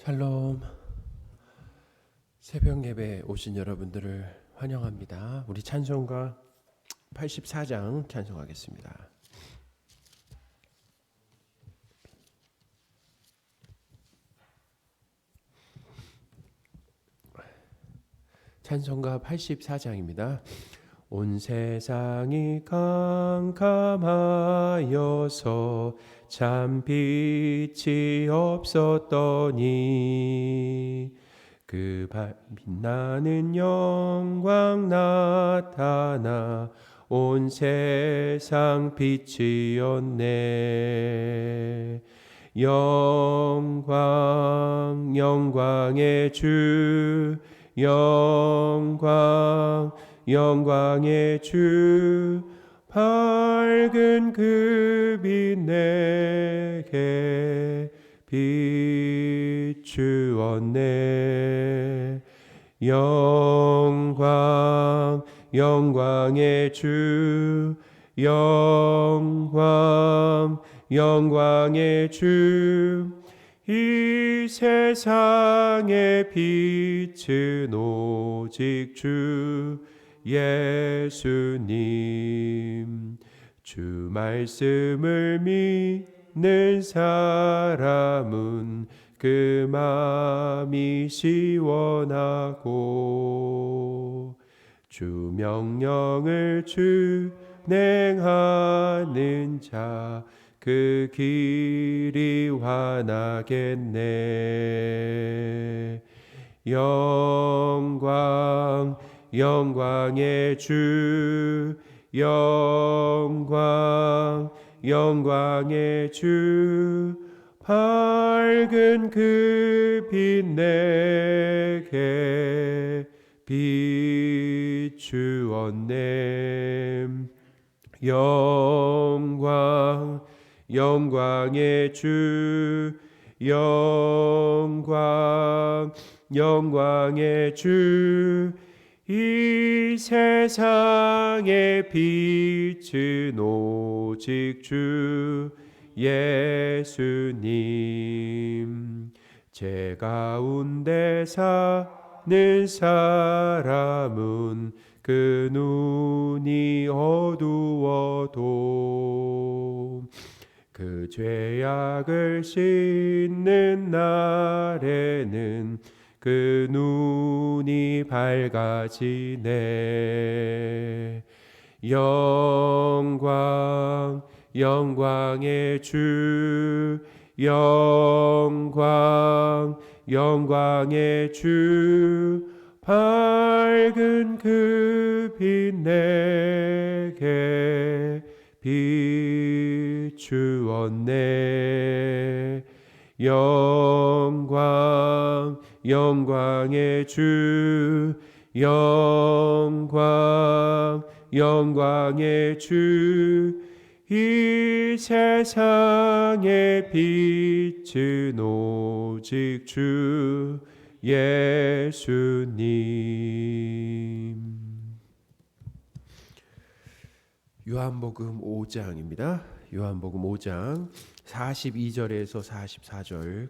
샬롬. 새벽 예배 오신 여러분들을 환영합니다. 우리 찬송가 84장 찬송하겠습니다. 찬송가 84장입니다. 온 세상이 캄캄하여서 참 빛이 없었더니 그 빛나는 영광 나타나 온 세상 빛이었네. 영광 영광의 주 영광 영광의 주 밝은 그 빛 내게 비추었네. 영광 영광의 주 영광 영광의 주 이 세상의 빛은 오직 주 예수님. 주 말씀을 믿는 사람은 그 마음이 시원하고 주 명령을 준행하는 자 그 길이 환하겠네. 영광 영광의 주 영광 영광의 주 밝은 그 빛 내게 비추었네. 영광 영광의 주 영광 영광의 주 이 세상의 빛은 오직 주 예수님. 제 가운데 사는 사람은 그 눈이 어두워도 그 죄악을 씻는 날에는 그 눈이 밝아지네. 영광 영광의 주 영광 영광의 주 밝은 그 빛 내게 비추었네. 영광 영광의 주 영광 영광의 주 이 세상의 빛은 오직 주 예수님. 요한복음 5장입니다. 요한복음 5장 42절에서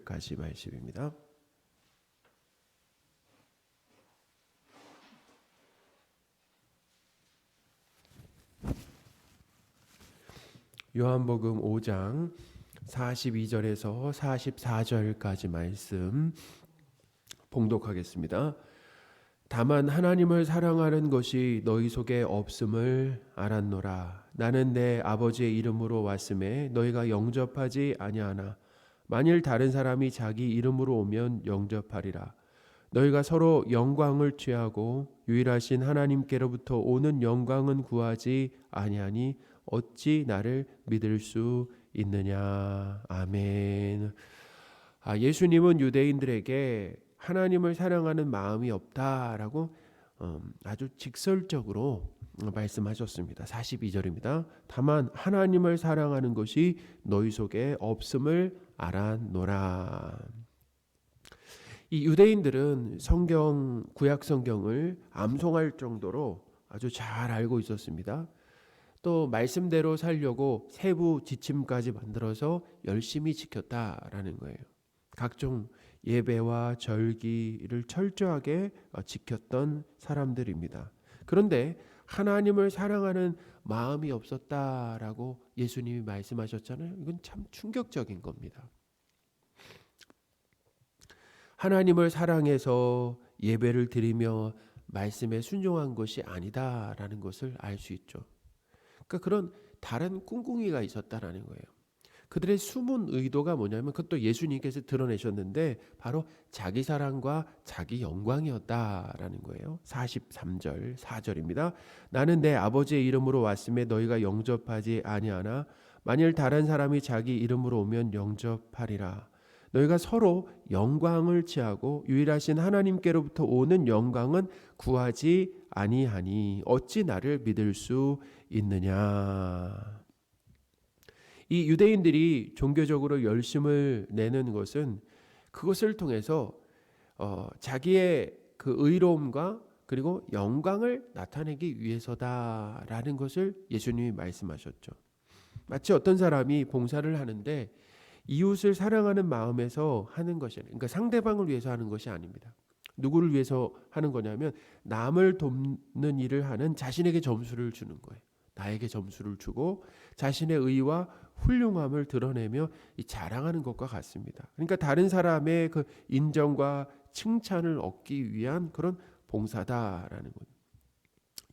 44절까지 말씀입니다. 요한복음 5장 42절에서 44절까지 말씀 봉독하겠습니다. 다만 하나님을 사랑하는 것이 너희 속에 없음을 알았노라. 나는 내 아버지의 이름으로 왔음에 너희가 영접하지 아니하나 만일 다른 사람이 자기 이름으로 오면 영접하리라. 너희가 서로 영광을 취하고 유일하신 하나님께로부터 오는 영광은 구하지 아니하니 어찌 나를 믿을 수 있느냐. 아멘. 예수님은 유대인들에게 하나님을 사랑하는 마음이 없다라고 아주 직설적으로 말씀하셨습니다. 42절입니다. 다만 하나님을 사랑하는 것이 너희 속에 없음을 알았노라. 이 유대인들은 성경, 구약 성경을 암송할 정도로 아주 잘 알고 있었습니다. 또 말씀대로 살려고 세부 지침까지 만들어서 열심히 지켰다라는 거예요. 각종 예배와 절기를 철저하게 지켰던 사람들입니다. 그런데 하나님을 사랑하는 마음이 없었다라고 예수님이 말씀하셨잖아요. 이건 참 충격적인 겁니다. 하나님을 사랑해서 예배를 드리며 말씀에 순종한 것이 아니다라는 것을 알 수 있죠. 그러니까 그런 다른 꿍꿍이가 있었다라는 거예요. 그들의 숨은 의도가 뭐냐면 그것도 예수님께서 드러내셨는데 바로 자기 사랑과 자기 영광이었다라는 거예요. 43절 4절입니다. 나는 내 아버지의 이름으로 왔음에 너희가 영접하지 아니하나 만일 다른 사람이 자기 이름으로 오면 영접하리라. 너희가 서로 영광을 취하고 유일하신 하나님께로부터 오는 영광은 구하지 아니하니 어찌 나를 믿을 수 있느냐. 이 유대인들이 종교적으로 열심을 내는 것은 그것을 통해서 자기의 그 의로움과 그리고 영광을 나타내기 위해서다라는 것을 예수님이 말씀하셨죠. 마치 어떤 사람이 봉사를 하는데 이웃을 사랑하는 마음에서 하는 것이 아니라, 그러니까 상대방을 위해서 하는 것이 아닙니다. 누구를 위해서 하는 거냐면 남을 돕는 일을 하는 자신에게 점수를 주는 거예요. 나에게 점수를 주고 자신의 의와 훌륭함을 드러내며 자랑하는 것과 같습니다. 그러니까 다른 사람의 그 인정과 칭찬을 얻기 위한 그런 봉사다라는 거예요.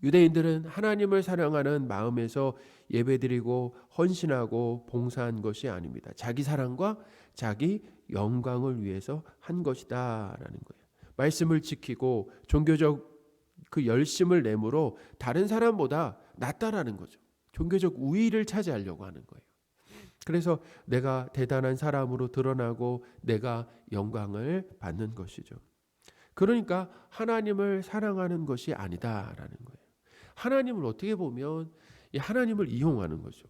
유대인들은 하나님을 사랑하는 마음에서 예배드리고 헌신하고 봉사한 것이 아닙니다. 자기 사랑과 자기 영광을 위해서 한 것이다라는 거예요. 말씀을 지키고 종교적 그 열심을 내므로 다른 사람보다 낫다라는 거죠. 종교적 우위를 차지하려고 하는 거예요. 그래서 내가 대단한 사람으로 드러나고 내가 영광을 받는 것이죠. 그러니까 하나님을 사랑하는 것이 아니다라는 거예요. 하나님을 어떻게 보면 하나님을 이용하는 거죠.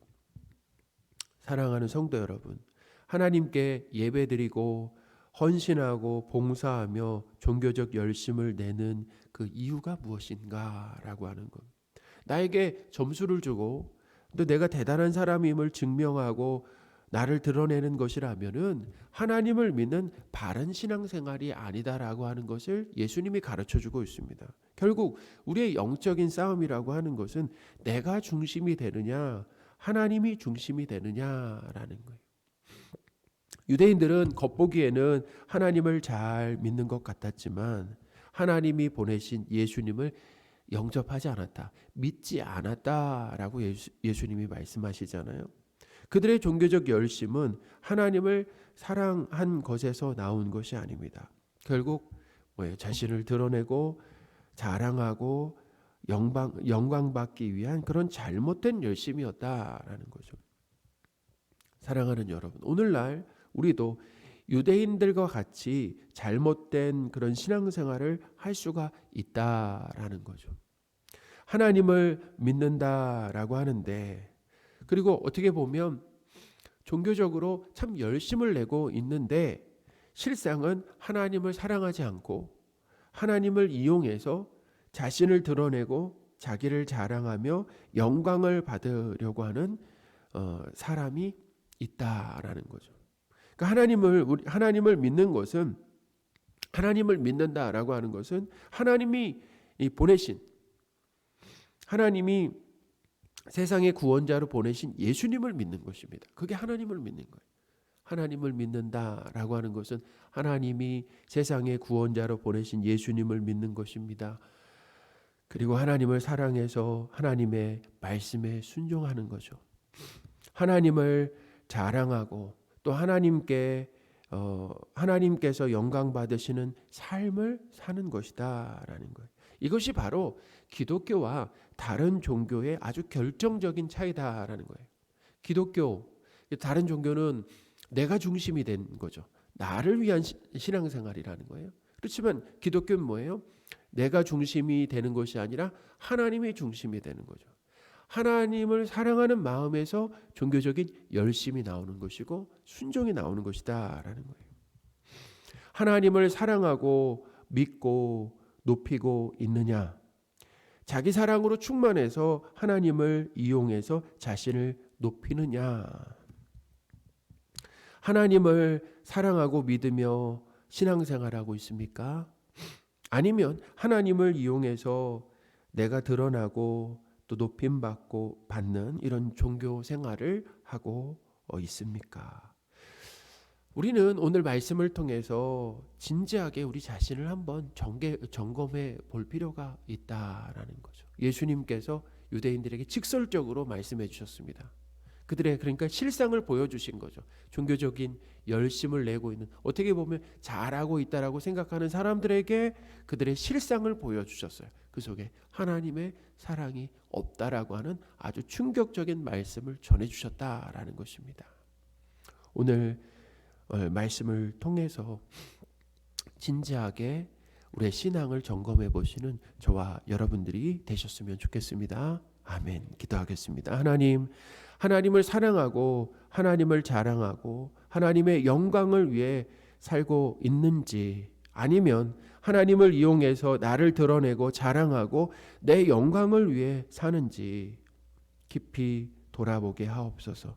사랑하는 성도 여러분, 하나님께 예배드리고 헌신하고 봉사하며 종교적 열심을 내는 그 이유가 무엇인가라고 하는 것. 나에게 점수를 주고 또 내가 대단한 사람임을 증명하고 나를 드러내는 것이라면은 하나님을 믿는 바른 신앙생활이 아니다라고 하는 것을 예수님이 가르쳐주고 있습니다. 결국 우리의 영적인 싸움이라고 하는 것은 내가 중심이 되느냐 하나님이 중심이 되느냐라는 거예요. 유대인들은 겉보기에는 하나님을 잘 믿는 것 같았지만 하나님이 보내신 예수님을 영접하지 않았다, 믿지 않았다라고 예수님이 말씀하시잖아요. 그들의 종교적 열심은 하나님을 사랑한 것에서 나온 것이 아닙니다. 결국 뭐예요? 자신을 드러내고 자랑하고 영광받기 위한 그런 잘못된 열심이었다라는 거죠. 사랑하는 여러분, 오늘날 우리도 유대인들과 같이 잘못된 그런 신앙생활을 할 수가 있다라는 거죠. 하나님을 믿는다라고 하는데 그리고 어떻게 보면 종교적으로 참 열심을 내고 있는데 실상은 하나님을 사랑하지 않고 하나님을 이용해서 자신을 드러내고 자기를 자랑하며 영광을 받으려고 하는 사람이 있다라는 거죠. 그러니까 하나님을 믿는 것은 하나님을 믿는다라고 하는 것은 하나님이 보내신 하나님이 세상의 구원자로 보내신 예수님을 믿는 것입니다. 그게 하나님을 믿는 거예요. 하나님을 믿는다라고 하는 것은 하나님이 세상의 구원자로 보내신 예수님을 믿는 것입니다. 그리고 하나님을 사랑해서 하나님의 말씀에 순종하는 거죠. 하나님을 자랑하고 또 하나님께서 영광 받으시는 삶을 사는 것이다라는 거예요. 이것이 바로 기독교와 다른 종교의 아주 결정적인 차이다라는 거예요. 기독교, 다른 종교는 내가 중심이 된 거죠. 나를 위한 신앙생활이라는 거예요. 그렇지만 기독교는 뭐예요? 내가 중심이 되는 것이 아니라 하나님이 중심이 되는 거죠. 하나님을 사랑하는 마음에서 종교적인 열심이 나오는 것이고 순종이 나오는 것이다라는 거예요. 하나님을 사랑하고 믿고 높이고 있느냐? 자기 사랑으로 충만해서 하나님을 이용해서 자신을 높이느냐? 하나님을 사랑하고 믿으며 신앙생활하고 있습니까? 아니면 하나님을 이용해서 내가 드러나고 또 높임받고 받는 이런 종교 생활을 하고 있습니까? 우리는 오늘 말씀을 통해서 진지하게 우리 자신을 한번 점검해 볼 필요가 있다라는 거죠. 예수님께서 유대인들에게 직설적으로 말씀해 주셨습니다. 그들의 그러니까 실상을 보여주신 거죠. 종교적인 열심을 내고 있는, 어떻게 보면 잘하고 있다라고 생각하는 사람들에게 그들의 실상을 보여주셨어요. 그 속에 하나님의 사랑이 없다라고 하는 아주 충격적인 말씀을 전해주셨다라는 것입니다. 오늘 말씀을 통해서 진지하게 우리의 신앙을 점검해 보시는 저와 여러분들이 되셨으면 좋겠습니다. 아멘. 기도하겠습니다. 하나님을 사랑하고 하나님을 자랑하고 하나님의 영광을 위해 살고 있는지, 아니면 하나님을 이용해서 나를 드러내고 자랑하고 내 영광을 위해 사는지 깊이 돌아보게 하옵소서.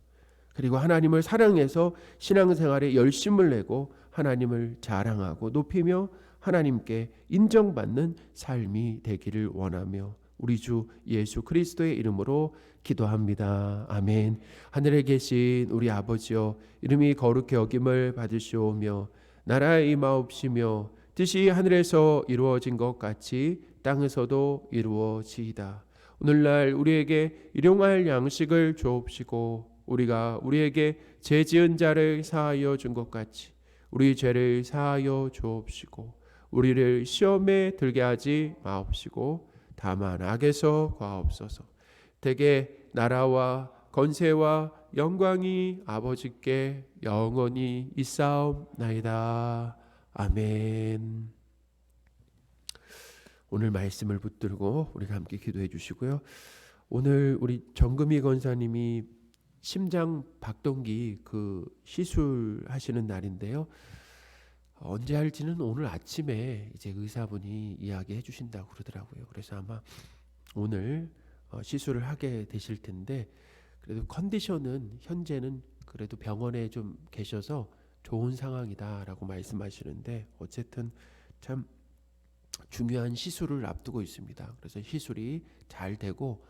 그리고 하나님을 사랑해서 신앙생활에 열심을 내고 하나님을 자랑하고 높이며 하나님께 인정받는 삶이 되기를 원하며 우리 주 예수 그리스도의 이름으로 기도합니다. 아멘. 하늘에 계신 우리 아버지여, 이름이 거룩히 여김을 받으시오며 나라의 임하옵시며 뜻이 하늘에서 이루어진 것 같이 땅에서도 이루어지이다. 오늘날 우리에게 일용할 양식을 주옵시고 우리가 우리에게 죄 지은 자를 사하여 준 것 같이 우리 죄를 사하여 주옵시고 우리를 시험에 들게 하지 마옵시고 다만 악에서 구하옵소서. 대개 나라와 권세와 영광이 아버지께 영원히 있사옵나이다. 아멘. 오늘 말씀을 붙들고 우리가 함께 기도해 주시고요. 오늘 우리 정금희 권사님이 심장 박동기 그 시술하시는 날인데요. 언제 할지는 오늘 아침에 이제 의사분이 이야기해 주신다고 그러더라고요. 그래서 아마 오늘 시술을 하게 되실 텐데, 그래도 컨디션은 현재는 그래도 병원에 좀 계셔서 좋은 상황이다라고 말씀하시는데, 어쨌든 참 중요한 시술을 앞두고 있습니다. 그래서 시술이 잘 되고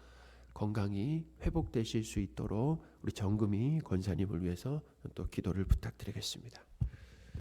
건강이 회복되실 수 있도록 우리 정금희 권사님을 위해서 또 기도를 부탁드리겠습니다.